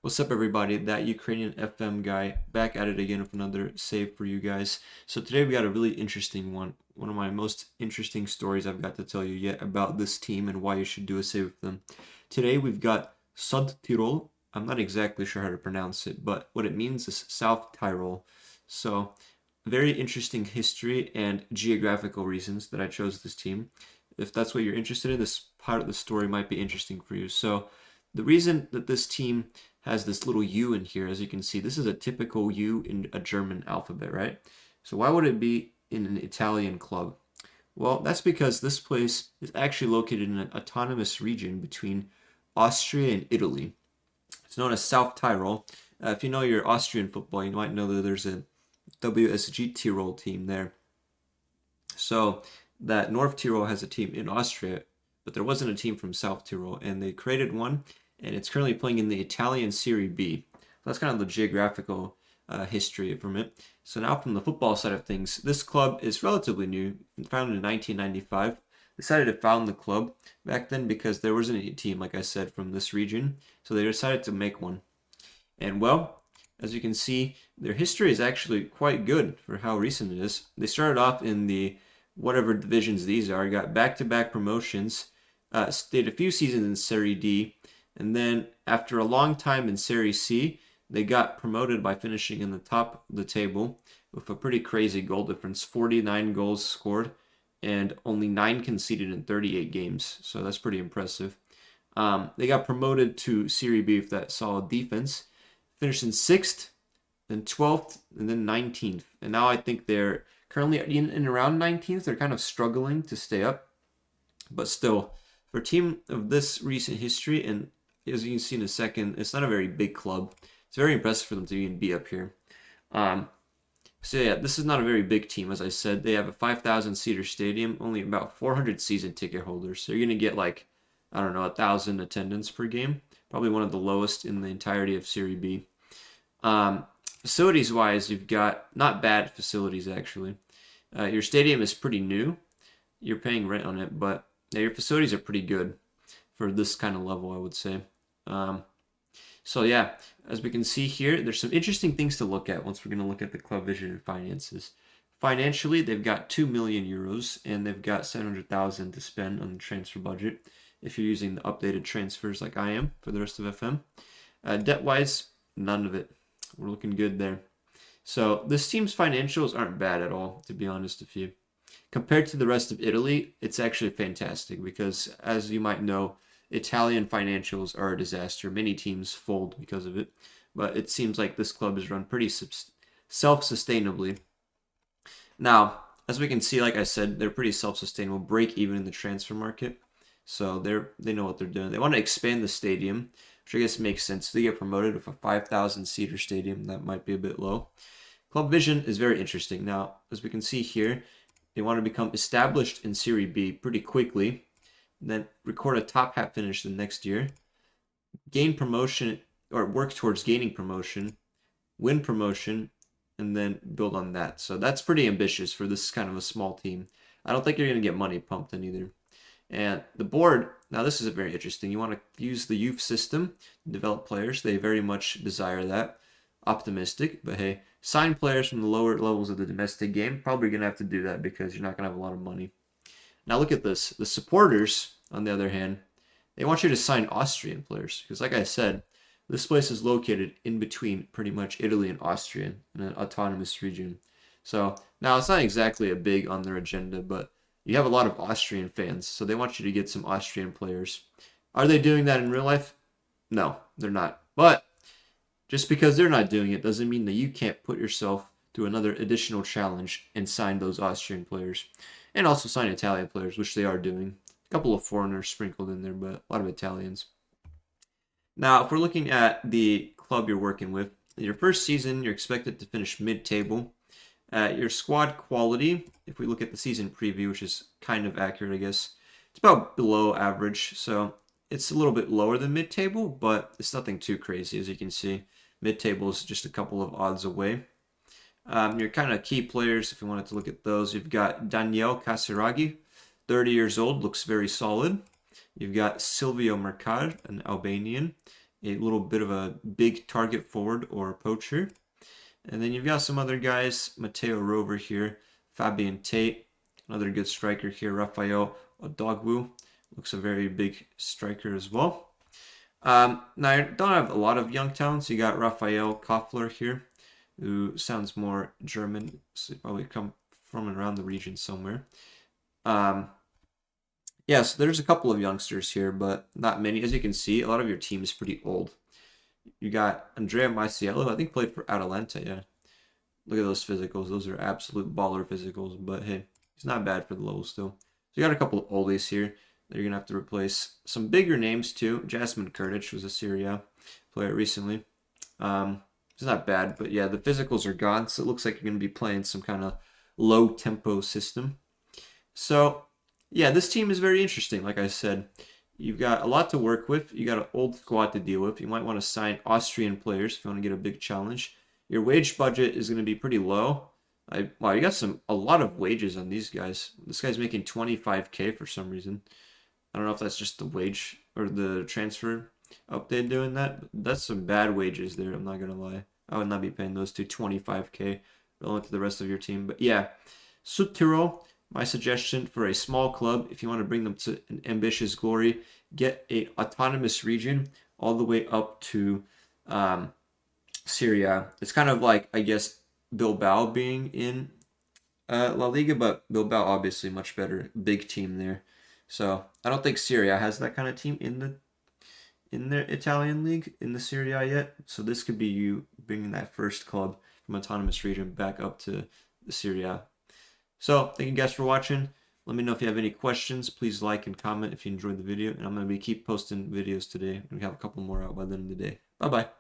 What's up, everybody? That Ukrainian FM guy back at it again with another save for you guys. So today we got a really interesting one of my most interesting stories I've got to tell you yet about this team and why you should do a save with them. Today we've got Sudtirol. I'm not exactly sure how to pronounce it, but what it means is South Tyrol. So very interesting history and geographical reasons that I chose this team. If that's what you're interested in, this part of the story might be interesting for you. So the reason that this team has this little U in here, as you can see, this is a typical U in a German alphabet, right? So why would it be in an Italian club? Well, that's because this place is actually located in an autonomous region between Austria and Italy. It's known as South Tyrol. If you know your Austrian football, you might know that there's a WSG Tyrol team there. So that North Tyrol has a team in Austria, but there wasn't a team from South Tyrol, and they created one, and it's currently playing in the Italian Serie B. So that's kind of the geographical history from it. So now from the football side of things, this club is relatively new, founded in 1995. Decided to found the club back then because there wasn't a team, like I said, from this region, so they decided to make one. And well, as you can see, their history is actually quite good for how recent it is. They started off in the whatever divisions these are, got back-to-back promotions, stayed a few seasons in Serie D, and then after a long time in Serie C, they got promoted by finishing in the top of the table with a pretty crazy goal difference, 49 goals scored and only 9 conceded in 38 games. So that's pretty impressive. They got promoted to Serie B with that solid defense, finished in 6th, then 12th, and then 19th. And now I think they're currently in around 19th. They're kind of struggling to stay up. But still, for a team of this recent history, and as you can see in a second, it's not a very big club. It's very impressive for them to even be up here. So yeah, this is not a very big team, as I said. They have a 5,000 seater stadium, only about 400 season ticket holders. So you're gonna get like, I don't know, 1,000 attendance per game. Probably one of the lowest in the entirety of Serie B. Facilities wise, you've got not bad facilities actually. Your stadium is pretty new. You're paying rent on it, but yeah, your facilities are pretty good for this kind of level, I would say. Um, so yeah, as we can see here, there's some interesting things to look at once we're going to look at the club vision and finances. Financially, they've got 2 million euros and they've got 700,000 to spend on the transfer budget if you're using the updated transfers like I am for the rest of FM. Debt-wise, none of it. We're looking good there. So this team's financials aren't bad at all, to be honest with you. Compared to the rest of Italy, it's actually fantastic because, as you might know, Italian financials are a disaster. Many teams fold because of it, but it seems like this club is run pretty self-sustainably. Now, as we can see, like I said, they're pretty self-sustainable, break even in the transfer market. So they know what they're doing. They want to expand the stadium, which I guess makes sense. They get promoted with a 5,000 seater stadium. That might be a bit low. Club vision is very interesting. Now, as we can see here, they want to become established in Serie B pretty quickly, then record a top half finish the next year, gain promotion or work towards gaining promotion, win promotion, and then build on that. So that's pretty ambitious for this kind of a small team. I don't think you're going to get money pumped in either. And the board, now this is very interesting. You want to use the youth system to develop players. They very much desire that. Optimistic, but hey, sign players from the lower levels of the domestic game. Probably going to have to do that because you're not going to have a lot of money. Now look at this. The supporters, on the other hand, they want you to sign Austrian players because, like I said, this place is located in between pretty much Italy and Austria in an autonomous region. So now it's not exactly a big on their agenda, but you have a lot of Austrian fans, so they want you to get some Austrian players. Are they doing that in real life? No, they're not. But just because they're not doing it doesn't mean that you can't put yourself through another additional challenge and sign those Austrian players. And also sign Italian players, which they are doing. A couple of foreigners sprinkled in there, but a lot of Italians. Now, if we're looking at the club you're working with, in your first season, you're expected to finish mid-table. Your squad quality, if we look at the season preview, which is kind of accurate, I guess, it's about below average. So it's a little bit lower than mid-table, but it's nothing too crazy, as you can see. Mid-table is just a couple of odds away. Your kind of key players, if you wanted to look at those, you've got Daniel Casiraghi, 30 years old, looks very solid. You've got Silvio Mercar, an Albanian. a little bit of a big target forward or poacher. And then you've got some other guys, Matteo Rover here, Fabian Tate, another good striker here, Rafael Odogwu, looks a very big striker as well. Now, I don't have a lot of young talents. You got Rafael Koffler here, who sounds more German, so probably come from around the region somewhere. Yeah, so there's a couple of youngsters here, but not many. As you can see, a lot of your team is pretty old. You got Andrea Maciello, I think played for Atalanta, yeah. Look at those physicals. Those are absolute baller physicals, but hey, he's not bad for the level still. So you got a couple of oldies here that you're going to have to replace. Some bigger names too. Jasmine Kurtic was a Serie player recently. He's not bad, but yeah, the physicals are gone, so it looks like you're going to be playing some kind of low tempo system. So yeah, this team is very interesting, like I said. You've got a lot to work with. You got an old squad to deal with. You might want to sign Austrian players if you want to get a big challenge. Your wage budget is going to be pretty low. Wow, you got a lot of wages on these guys. This guy's making 25K for some reason. I don't know if that's just the wage or the transfer update doing that. But that's some bad wages there, I'm not going to lie. I would not be paying those two 25K relative to the rest of your team. But yeah, Sudtirol, my suggestion for a small club, if you want to bring them to an ambitious glory, get an autonomous region all the way up to Serie. It's kind of like, I guess, Bilbao being in La Liga, but Bilbao obviously much better, big team there. So I don't think Serie has that kind of team in the Italian league in the Serie yet. So this could be you bringing that first club from autonomous region back up to the Serie. So thank you guys for watching. Let me know if you have any questions. Please like and comment if you enjoyed the video. And I'm going to keep posting videos today. We have a couple more out by the end of the day. Bye-bye.